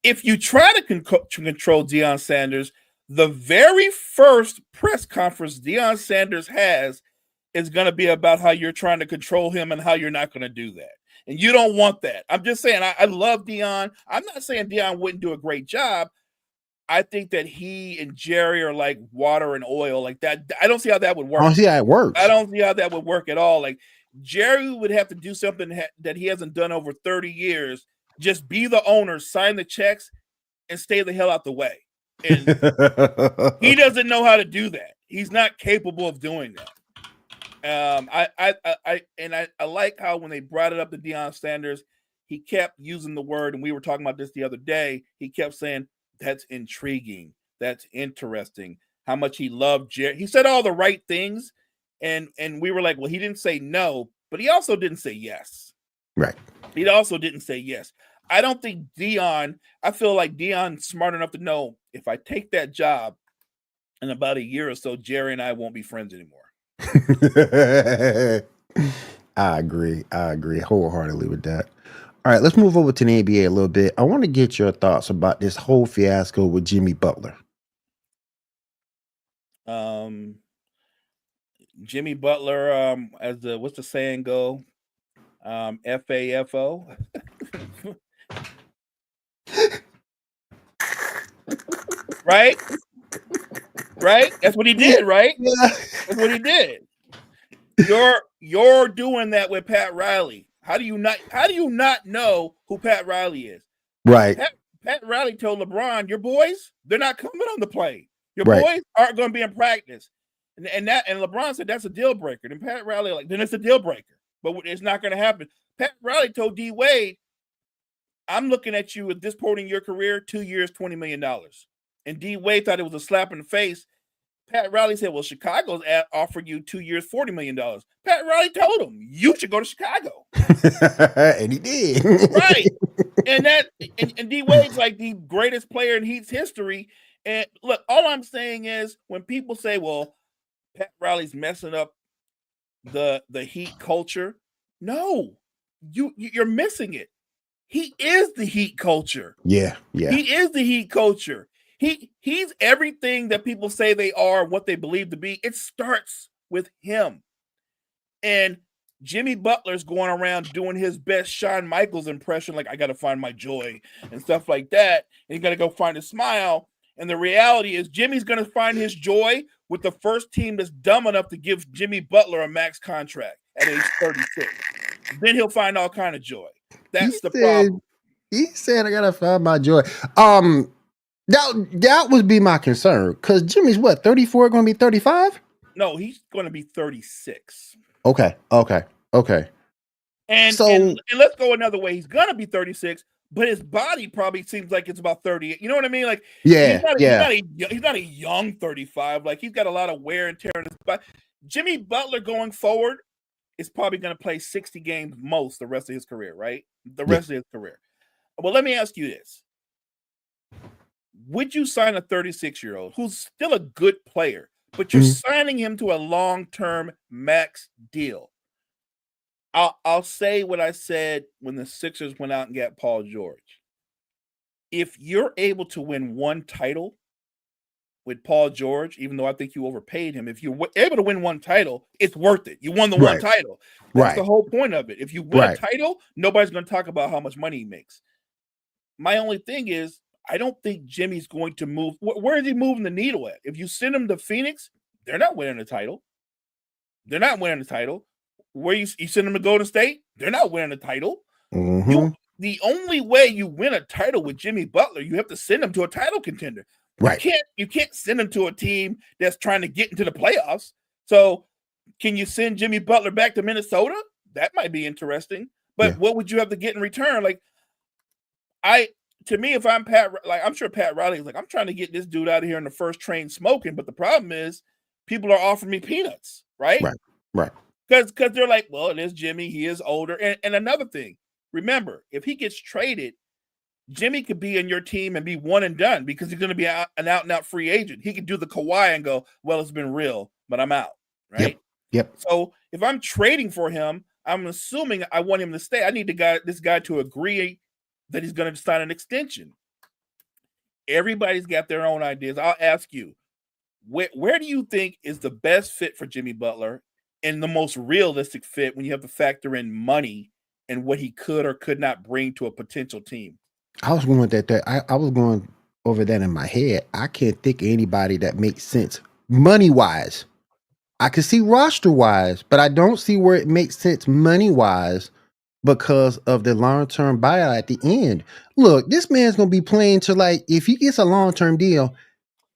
If you try to control Deion Sanders, the very first press conference Deion Sanders has is going to be about how you're trying to control him and how you're not going to do that. And you don't want that. I'm just saying, I love Deion. I'm not saying Deion wouldn't do a great job. I think that he and Jerry are like water and oil, like that. I don't see how that would work. I don't see how it works. I don't see how that would work at all. Like Jerry would have to do something that he hasn't done over 30 years. Just be the owner, sign the checks, and stay the hell out the way. And he doesn't know how to do that. He's not capable of doing that. I like how when they brought it up to Deion Sanders, he kept using the word, and we were talking about this the other day. He kept saying, "That's intriguing. That's interesting." How much he loved Jerry. He said all the right things, and we were like, well, he didn't say no, but he also didn't say yes. Right. He also didn't say yes. I don't think Deion. I feel like Deion's smart enough to know if I take that job in about a year or so, Jerry and I won't be friends anymore. I agree wholeheartedly with that. All right, let's move over to the NBA a little bit. I want to get your thoughts about this whole fiasco with Jimmy Butler. Jimmy Butler, as the what's the saying go? FAFO. Right? That's what he did, right? Yeah. That's what he did. You're doing that with Pat Riley. How do you not know who Pat Riley is? Right. Pat Riley told LeBron, your boys, they're not coming on the plane. Your Right. boys aren't going to be in practice. And LeBron said that's a deal breaker. And Pat Riley then it's a deal breaker. But it's not going to happen. Pat Riley told D Wade, I'm looking at you at this point in your career, 2 years, $20 million. And D Wade thought it was a slap in the face. Pat Riley said, well, Chicago's offering you 2 years, $40 million. Pat Riley told him, you should go to Chicago. And he did. Right. And D Wade's like the greatest player in Heat's history. And look, all I'm saying is when people say, well, Pat Riley's messing up the Heat culture. No, you're missing it. He is the Heat culture. Yeah. He is the Heat culture. He's everything that people say they are, what they believe to be. It starts with him. And Jimmy Butler's going around doing his best Shawn Michaels impression, like I got to find my joy and stuff like that. And he's got to go find a smile. And the reality is Jimmy's going to find his joy with the first team that's dumb enough to give Jimmy Butler a max contract at age 36. Then he'll find all kind of joy. That's the problem. He said, I got to find my joy. That would be my concern. Because Jimmy's what, 34, going to be 35? No, he's going to be 36. Okay. And let's go another way. He's going to be 36. But his body probably seems like it's about 38. You know what I mean? Like, he's not a young 35. Like, he's got a lot of wear and tear in his body. Jimmy Butler going forward is probably going to play 60 games most the rest of his career, right? The rest of his career. Well, let me ask you this. Would you sign a 36-year-old who's still a good player, but you're signing him to a long-term max deal? I'll say what I said when the Sixers went out and got Paul George. If you're able to win one title with Paul George, even though I think you overpaid him, if you're able to win one title, it's worth it. You won the one title. That's the whole point of it. If you win a title, nobody's going to talk about how much money he makes. My only thing is, I don't think Jimmy's going to move. Where is he moving the needle at? If you send him to Phoenix, they're not winning the title. They're not winning the title. Where you send them to Golden State, they're not winning the title. The only way you win a title with Jimmy Butler, you have to send him to a title contender. Right. You can't send him to a team that's trying to get into the playoffs. So can you send Jimmy Butler back to Minnesota? That might be interesting. But what would you have to get in return? Like, to me, if I'm I'm sure Pat Riley's like, I'm trying to get this dude out of here in the first train smoking. But the problem is people are offering me peanuts, right? Right. Because they're like, well, it is Jimmy. He is older. And another thing, remember, if he gets traded, Jimmy could be in your team and be one and done because he's going to be an out-and-out free agent. He could do the Kawhi and go, well, it's been real, but I'm out, right? Yep. So if I'm trading for him, I'm assuming I want him to stay. I need this guy to agree that he's going to sign an extension. Everybody's got their own ideas. I'll ask you, where do you think is the best fit for Jimmy Butler and the most realistic fit when you have to factor in money and what he could or could not bring to a potential team? I was going with that. I was going over that in my head. I can't think of anybody that makes sense money wise. I can see roster wise, but I don't see where it makes sense money wise because of the long term buyout at the end. Look, this man's gonna be playing to like if he gets a long term deal,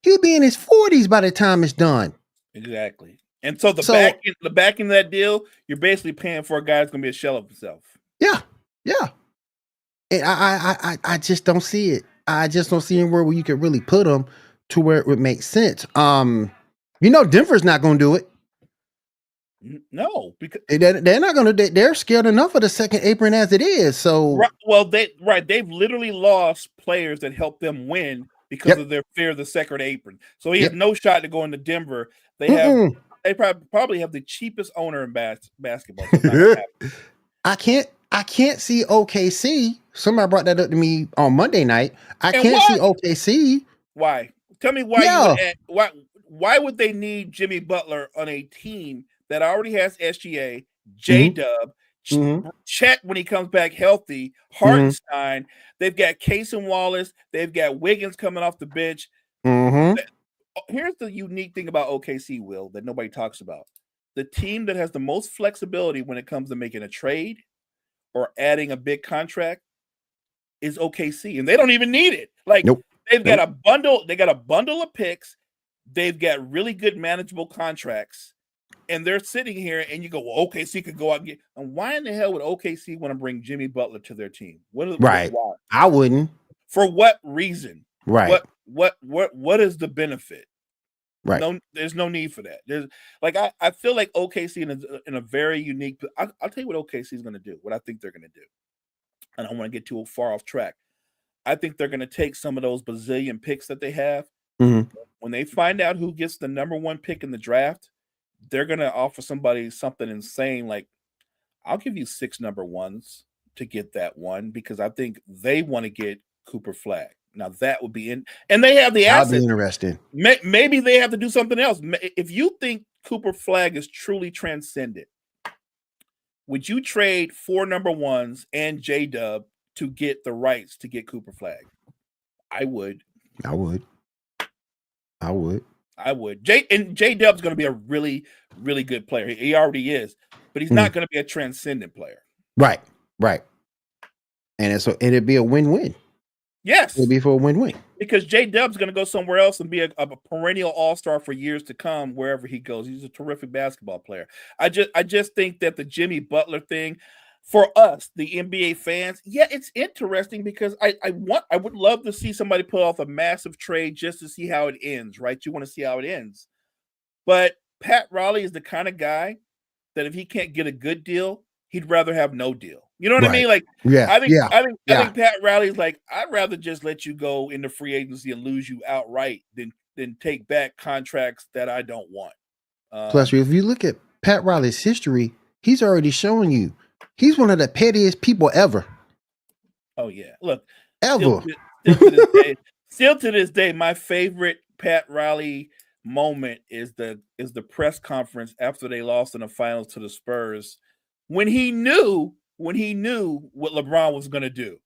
he'll be in his 40s by the time it's done. Exactly. And so the So back end of that deal, you're basically paying for a guy that's gonna be a shell of himself. yeah, yeah. And I just don't see it. I just don't see anywhere where you could really put him to where it would make sense. Denver's not gonna do it. No, because They're not gonna. They're scared enough of the second apron as it is. So they've literally lost players that helped them win because of their fear of the second apron. So he has no shot to go into Denver. They probably have the cheapest owner in basketball. So I can't see OKC. Somebody brought that up to me on Monday night. I can't see OKC. Why? Tell me why why would they need Jimmy Butler on a team that already has SGA, J-Dub, Chet when he comes back healthy, Hartenstein, they've got Case and Wallace, they've got Wiggins coming off the bench. Here's the unique thing about OKC, Will, that nobody talks about. The team that has the most flexibility when it comes to making a trade or adding a big contract is OKC, and they don't even need it. They've got a bundle. They got a bundle of picks. They've got really good manageable contracts, and they're sitting here. And you go, well, OKC could go out and get. And why in the hell would OKC want to bring Jimmy Butler to their team? Why? I wouldn't. For what reason? Right. What is the benefit? Right. No, there's no need for that. There's I feel like OKC in a very unique. I'll tell you what OKC is going to do. What I think they're going to do. I don't want to get too far off track. I think they're going to take some of those bazillion picks that they have. When they find out who gets the number one pick in the draft, they're going to offer somebody something insane like, I'll give you 6 number ones to get that one because I think they want to get Cooper Flag. Now that would be and they have the assets. That'd be interesting. Maybe they have to do something else. If you think Cooper Flag is truly transcendent, would you trade 4 number ones and J-Dub to get the rights to get Cooper Flag? I would. J-Dub's going to be a really, really good player. He already is, but he's not going to be a transcendent player. Right. And it'd be a win-win. Yes. It'd be for a win-win. Because J-Dub's going to go somewhere else and be a perennial all-star for years to come wherever he goes. He's a terrific basketball player. I just think that the Jimmy Butler thing, for us, the NBA fans, it's interesting because I would love to see somebody pull off a massive trade just to see how it ends, right? You want to see how it ends. But Pat Riley is the kind of guy that if he can't get a good deal, he'd rather have no deal. You know what I mean? Like, I think Pat Riley's like, I'd rather just let you go into free agency and lose you outright than take back contracts that I don't want. Plus, if you look at Pat Riley's history, he's already shown you he's one of the pettiest people ever. Oh yeah, look, ever. Still to this day, my favorite Pat Riley moment is the press conference after they lost in the finals to the Spurs when he knew what LeBron was going to do.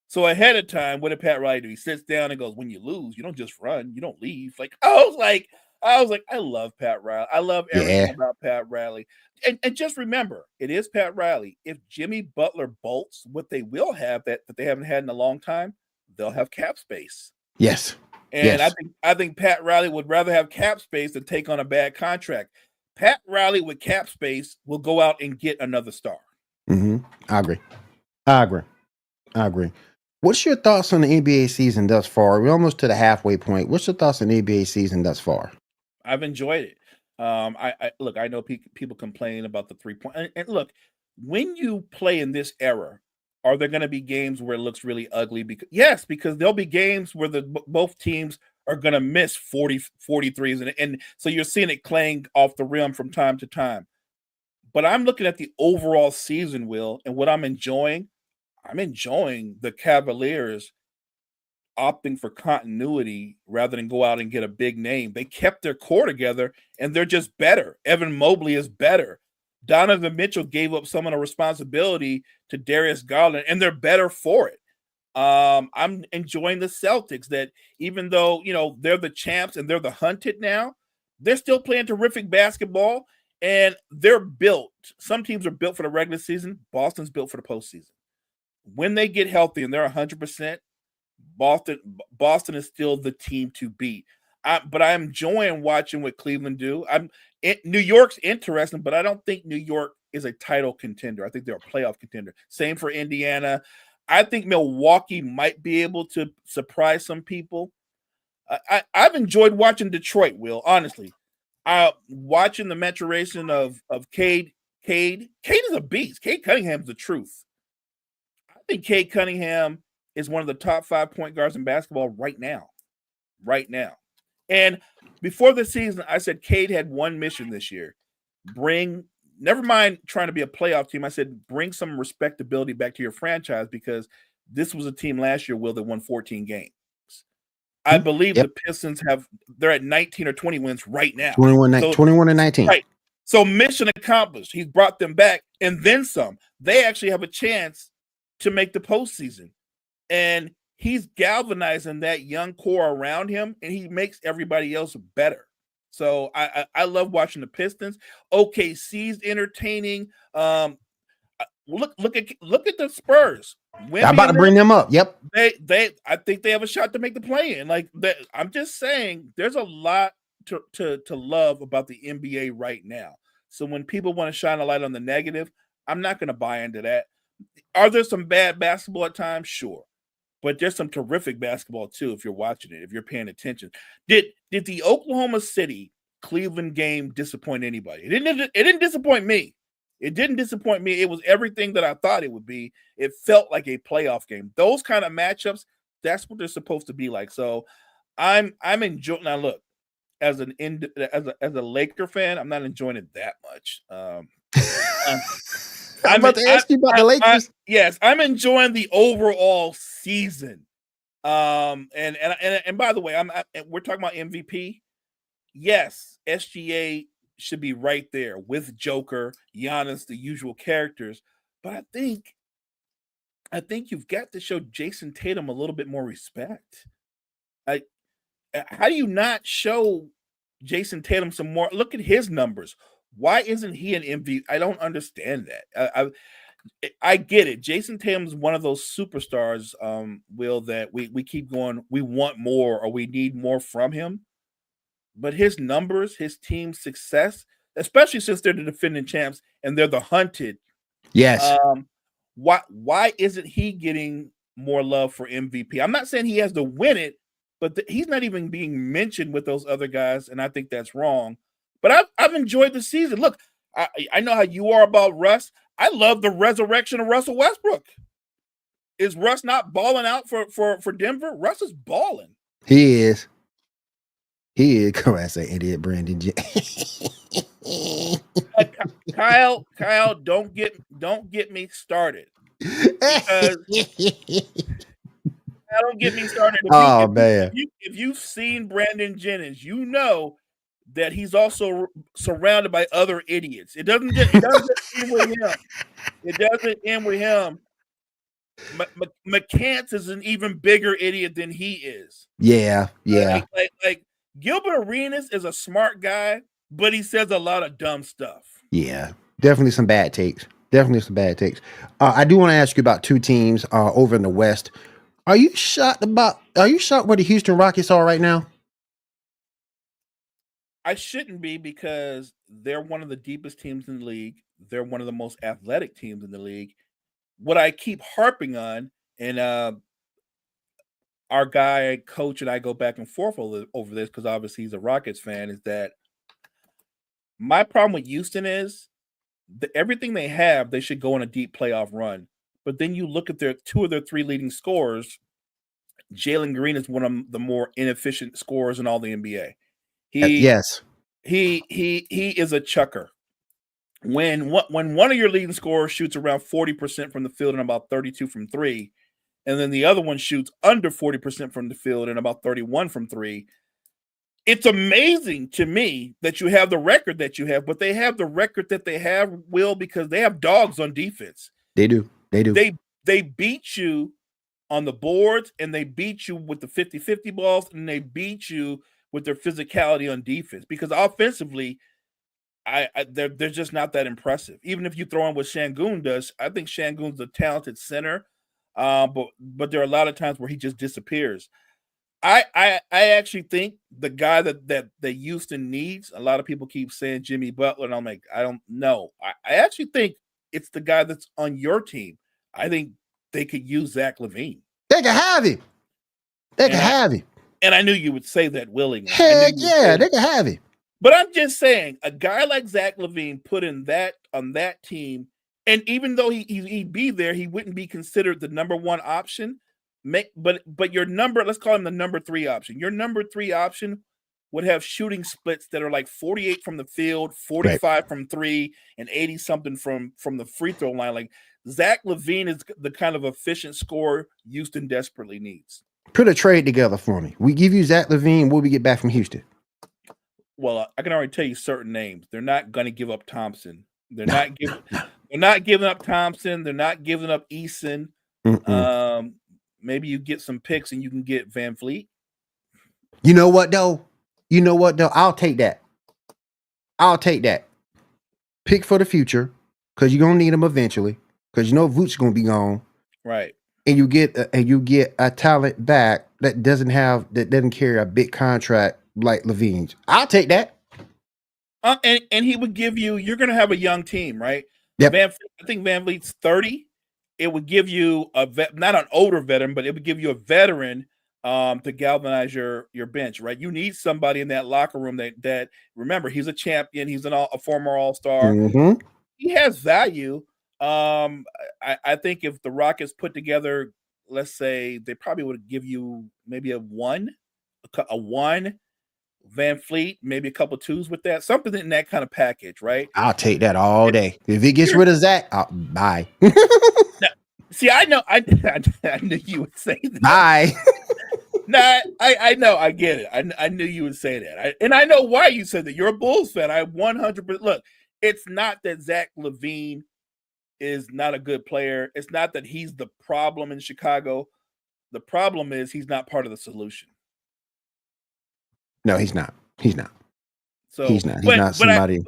So ahead of time, what did Pat Riley do? He sits down and goes, when you lose, you don't just run, you don't leave. Like, I was like, I love Pat Riley. I love everything about Pat Riley. And just remember, it is Pat Riley. If Jimmy Butler bolts, what they will have that they haven't had in a long time, they'll have cap space. Yes. And I think Pat Riley would rather have cap space than take on a bad contract. Pat Riley with cap space will go out and get another star. I agree. What's your thoughts on the NBA season thus far? We're almost to the halfway point. What's your thoughts on the NBA season thus far? I've enjoyed it. I know people complain about the 3-point. And look, when you play in this era, are there going to be games where it looks really ugly? Because there'll be games where both teams are going to miss 43s. And so you're seeing it clang off the rim from time to time. But I'm looking at the overall season, Will, and what I'm enjoying the Cavaliers opting for continuity rather than go out and get a big name. They kept their core together, and they're just better. Evan Mobley is better. Donovan Mitchell gave up some of the responsibility to Darius Garland, and they're better for it. I'm enjoying the Celtics that even though, they're the champs and they're the hunted now, they're still playing terrific basketball and they're built. Some teams are built for the regular season. Boston's built for the postseason. When they get healthy and they're 100%, Boston is still the team to beat. But I'm enjoying watching what Cleveland do. New York's interesting, but I don't think New York is a title contender. I think they're a playoff contender. Same for Indiana. I think Milwaukee might be able to surprise some people. I've enjoyed watching Detroit, Will, honestly. Watching the maturation of Cade. Cade is a beast. Cade Cunningham's the truth. I think Cade Cunningham is one of the top 5 point guards in basketball right now. Right now. And before the season, I said Cade had one mission this year. Never mind trying to be a playoff team. I said, bring some respectability back to your franchise because this was a team last year, Will, that won 14 games. I believe the Pistons they're at 19 or 20 wins right now. 21 and 19. Right. So mission accomplished. He's brought them back and then some. They actually have a chance to make the postseason. And he's galvanizing that young core around him, and he makes everybody else better. So I love watching the Pistons. OKC's entertaining. Look at the Spurs. I'm about to bring them up. Yep. I think they have a shot to make the play-in. I'm just saying, there's a lot to love about the NBA right now. So when people want to shine a light on the negative, I'm not going to buy into that. Are there some bad basketball at times? Sure. But there's some terrific basketball too if you're watching it, if you're paying attention. Did the Oklahoma City Cleveland game disappoint anybody? It didn't disappoint me. It didn't disappoint me. It was everything that I thought it would be. It felt like a playoff game. Those kind of matchups, that's what they're supposed to be like. So I'm enjoying. Now look, as a Laker fan, I'm not enjoying it that much. I'm about to ask you about the Lakers. Yes, I'm enjoying the overall season. And by the way, we're talking about MVP. Yes, SGA should be right there with Joker, Giannis, the usual characters. But I think you've got to show Jason Tatum a little bit more respect. How do you not show Jason Tatum some more? Look at his numbers. Why isn't he an MVP? I don't understand that. I get it. Jason Tatum's one of those superstars, Will, that we keep going, we want more or we need more from him. But his numbers, his team's success, especially since they're the defending champs and they're the hunted. Yes. Why isn't he getting more love for MVP? I'm not saying he has to win it, but he's not even being mentioned with those other guys, and I think that's wrong. But I've enjoyed the season. Look, I know how you are about Russ. I love the resurrection of Russell Westbrook. Is Russ not balling out for Denver? Russ is balling. He is. Come on, say idiot, Brandon. Kyle, don't get me started. Don't get me started. Man. If you've seen Brandon Jennings, you know that he's also surrounded by other idiots. It doesn't end with him. It doesn't end with him. McCants is an even bigger idiot than he is. Yeah. Like Gilbert Arenas is a smart guy, but he says a lot of dumb stuff. Yeah, definitely some bad takes. I do want to ask you about two teams over in the West. Are you shocked where the Houston Rockets are right now? I shouldn't be because they're one of the deepest teams in the league. They're one of the most athletic teams in the league. What I keep harping on, and our guy, coach, and I go back and forth over this because obviously he's a Rockets fan, is that my problem with Houston is everything they have, they should go on a deep playoff run. But then you look at two of their three leading scorers. Jalen Green is one of the more inefficient scorers in all the NBA. He is a chucker. When one of your leading scorers shoots around 40% from the field and about 32 from three, and then the other one shoots under 40% from the field and about 31 from three, it's amazing to me that you have the record that you have, but they have the record that they have, Will, because they have dogs on defense. They do. They beat you on the boards, and they beat you with the 50-50 balls, and they beat you with their physicality on defense. Because offensively, they're just not that impressive. Even if you throw in what Şengün does, I think Şengün's a talented center, but there are a lot of times where he just disappears. I actually think the guy that Houston needs. A lot of people keep saying Jimmy Butler, and I'm like, I don't know. I actually think it's the guy that's on your team. I think they could use Zach LaVine. They can have him. They can have him. And I knew you would say that willingly. Heck yeah, they can have him. But I'm just saying, a guy like Zach LaVine put in that on that team, and even though he'd be there, he wouldn't be considered the number one option. But your number, let's call him the number 3 option. Your number 3 option would have shooting splits that are like 48 from the field, 45 from 3, and 80 something from the free throw line. Like Zach LaVine is the kind of efficient scorer Houston desperately needs. Put a trade together for me. We give you Zach LaVine. What we get back from Houston? Well, I can already tell you certain names. They're not going to give up Thompson. They're not giving up Thompson. They're not giving up Eason. Maybe you get some picks and you can get Van Fleet. You know what though? I'll take that. Pick for the future, because you're gonna need them eventually. Because you know Vooch's gonna be gone, right? And you get a talent back that doesn't carry a big contract like LaVine's. I'll take that. And he would give you. You're gonna have a young team, right? Yep. I think Van Fleet's 30. It would give you not an older veteran, but it would give you a veteran to galvanize your bench, right? You need somebody in that locker room that remember, he's a champion, he's a former All-Star. He has value. I think if the Rockets put together, let's say, they probably would give you maybe a one Van Fleet, maybe a couple 2s with that, something in that kind of package, right? I'll take that all day. If it gets rid of Zach, bye. See, I know, I knew you would say that. Bye. Nah, I know, I get it. I knew you would say that, and I know why you said that. You're a Bulls fan. I 100%. Look, it's not that Zach LaVine is not a good player. It's not that he's the problem in Chicago. The problem is he's not part of the solution. No, he's not. So he's not but somebody.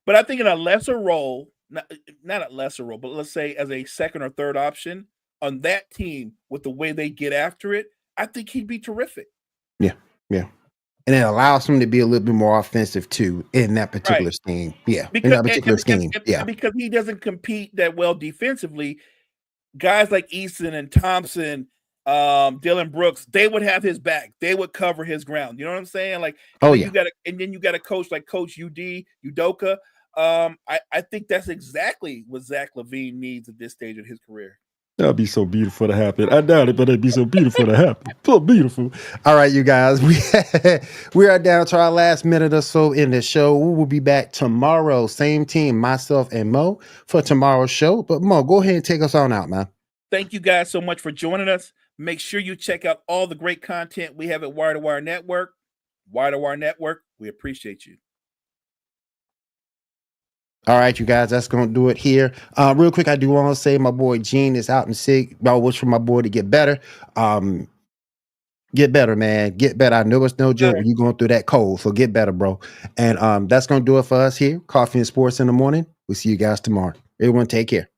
But I think in a lesser role, not a lesser role, but let's say as a second or third option on that team with the way they get after it, I think he'd be terrific. Yeah. And it allows him to be a little bit more offensive too in that particular scheme. Yeah, in that particular scheme. Yeah, because he doesn't compete that well defensively. Guys like Eason and Thompson, Dylan Brooks, they would have his back. They would cover his ground. You know what I'm saying? Like, then you got a coach like Coach Udoka. I think that's exactly what Zach LaVine needs at this stage of his career. That'd be so beautiful to happen. I doubt it, but it'd be so beautiful to happen. So beautiful. All right, you guys, we are down to our last minute or so in the show. We will be back tomorrow. Same team, myself and Mo, for tomorrow's show. But Mo, go ahead and take us on out, man. Thank you guys so much for joining us. Make sure you check out all the great content we have at Wire to Wire Network. Wire to Wire Network, we appreciate you. All right, you guys, that's going to do it here. Real quick, I do want to say my boy Gene is out and sick. I wish for my boy to get better. Get better, man. Get better. I know it's no joke when you're going through that cold, so get better, bro. And that's going to do it for us here. Coffee and Sports in the Morning. We'll see you guys tomorrow. Everyone take care.